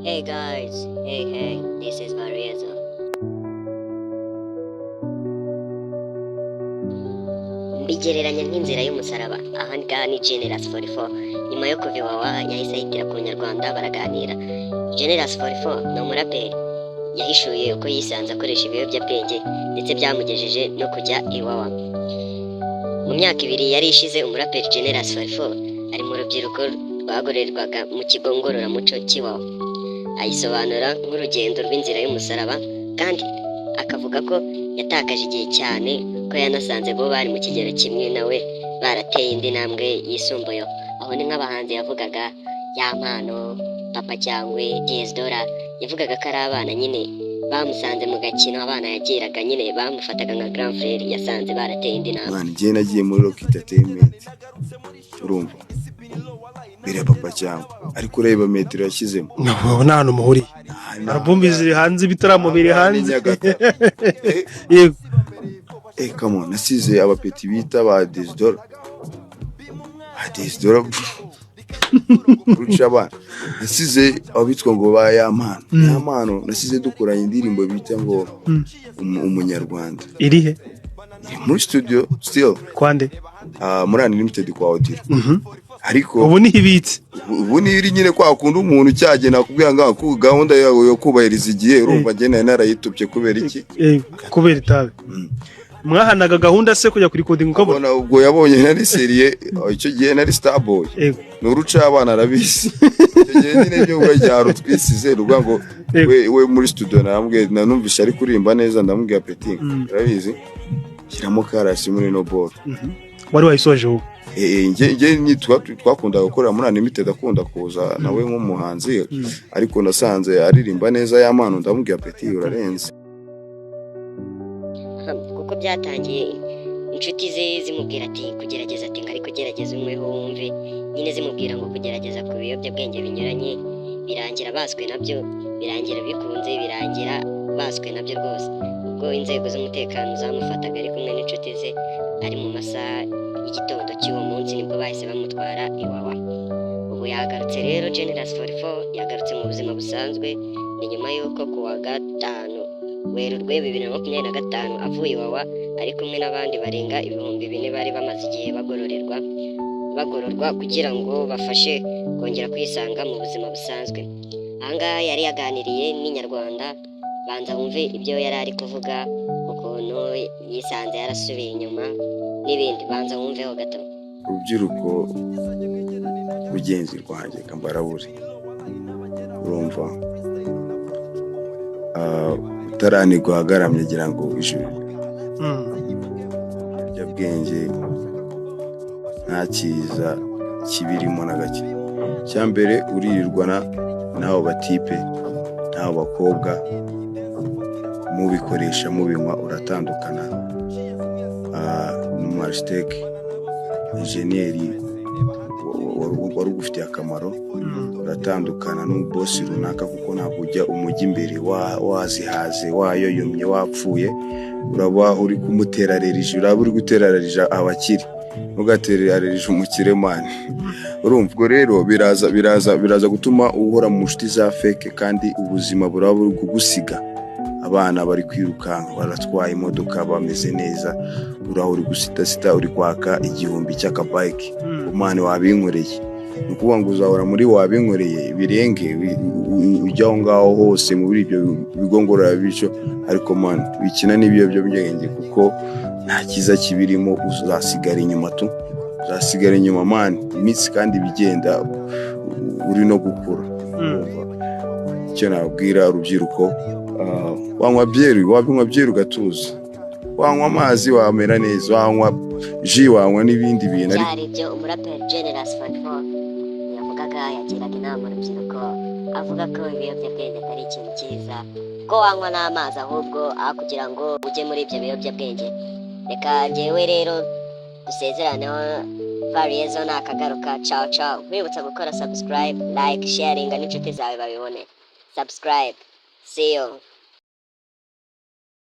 Hey guys, hey, this is Marieza. Mbigereranya nk'inzira y'umusaraba. Aha ngaha ni Generous 44. Nyuma yo kuva Iwawa yahise ahitira ku Nyarwanda baraganira. Generous 44 ni umuraperi yahishuye uko yisanze akoresha ibiyobyabwenge ndetse byamugejeje no kujya Iwawa. Mu myaka 2 yari ishize umuraperi Generous 44 ari mu rubyiruko rwagorerwaga mu kigo ngororamuco cy'Iwawa. Ayisobanura nk'urugendo rw'inzira y'umusaraba kandi akavuga ko yatakaje igihe cyane ko yanasanze bo bari mu kigero kimwe nawe barateye indi ntambwe yisumbuyeho. Aho ni nk'abahanzi yavugaga Yampano, Papa Cyangwe, Dora, yavugaga ko ari abana nyine bamusanze mu gakino abana yagiraga nyine bamufataga nka grand frère, yasanze barateye indi ntambwe. Mwana njye nagiye muri Rock Entertainment urumva mbere Papa Cyangwe ariko ureba metero yashyizemo nta hantu muhuriye album ziri hanze ibitaramo biri hanze yego come on nasize abapeti bita ba Desdora kurusha abana nasize abitwa ngo ba Yampano nasize dukoranye indirimbo bita ngo umunyarwanda irihe muri studio still kwande muri Unlimited kwa audio ariko ubu ni ibitse ubu ni iri nyine kwa kundi umuntu cyagena kubwira ngo ku gahunda yo kubahiriza igihe urumva gene narayitubye kubera iki kubera itabe mwahanaga gahunda se kujya kuri coding uko bona ubwo yabonye nari serie icyo gihe nari Starboy nuruca abana arabisi icyo gihe nyine byo bwajyaro twisize ruvuga ngo we muri studio narambwe nanumvisha ari kurimba neza ndamubwira Petit urabizi kiramo karasi muri no ball wari wayisoje ubu nge twakundaga gukorera muri Unlimited akunda kuza nawe nk'umuhanzi ariko nasanze aririmba neza Yampano ndamubwira Petit urarenze kuko byatangiye inshuti ze zimubwira ati kugerageza ati ngari kugerageza umweho wumve nyine zimubwira ngo kugerageza ku biyobyabwenge binyuranye birangira baswe nabyo birangira bikunze birangira baswe nabyo rwose. Ubwo inzego z'umutekano zamufataga ari kumwe n'inshuti ze ari mu masaha y'igitondo cy'uwo munsi nibwo bahise bamutwara Iwawa. Ubu yagarutse rero Generous 44 yagarutse mu buzima busanzwe ni nyuma y'uko kuwa gatanu Werurwe 2025 avuye Iwawa ari kumwe n'abandi barenga 4,000 bari bamaze igihe bagororwa kugira ngo bafashe kongera kwisanga mu buzima busanzwe. Ahangaha yari yaganiriye n'Inyarwanda banza wumve ibyo yari ari kuvuga ukuntu yisanze yarasubiye inyuma n'ibindi banza wumveho gato. Urubyiruko rugenzi rwanjye kambaraburi urumva utarani guhagaramye gira ngo ijuru byabwenge nta cyiza kibirimo na gake. Cyambere uririrwana naho batipe naho bakobwa mubikoresha mubinywa uratandukana. Mu architect engineer wari ugufitiye akamaro uratandukana n'umubosi runaka kuko ntabwo ujya umujyi imbere wazihaze wayoyomye wapfuye uraba uri kumuterarerije uraba uri guterarerija abakiri ugaterarerije umukire mani urumva. Ubwo rero biraza gutuma uhora mu nshuti za fake kandi ubuzima buraba buri kugusiga. Abana bari kwirukanka baratwaye imodoka bameze neza uraho uri gusita uri kwaka 1,000 cy'akabike umwana wabinkoreye nukuvuga ngo uzahora muri wabinkoreye birenge ujyaho ngaho hose muri ibyo bigongorora bico ariko man bikina n'ibiyobyabwenge kuko nta kiza kibirimo uzasigara inyuma man imitsi kandi bigenda uri no gukura. Icyo nabwira urubyiruko wabinywa byeri ugatuza wanywa amazi wamera neza wanywa ji wanywa n'ibindi bintu ari byo. Umuraperi Generous 44 yavugaga yagiraga inama urubyiruko avuga ko ibiyobyabwenge atari ikintu cyiza ko wanywa n'amazi ahubwo kugira ngo ujye muri ibyo biyobyabwenge. Reka njyewe rero dusezeraneho Variezo nakagaruka ciao wibutsa gukora subscribe like sharing n'inshuti zawe babibone. Subscribe. See you.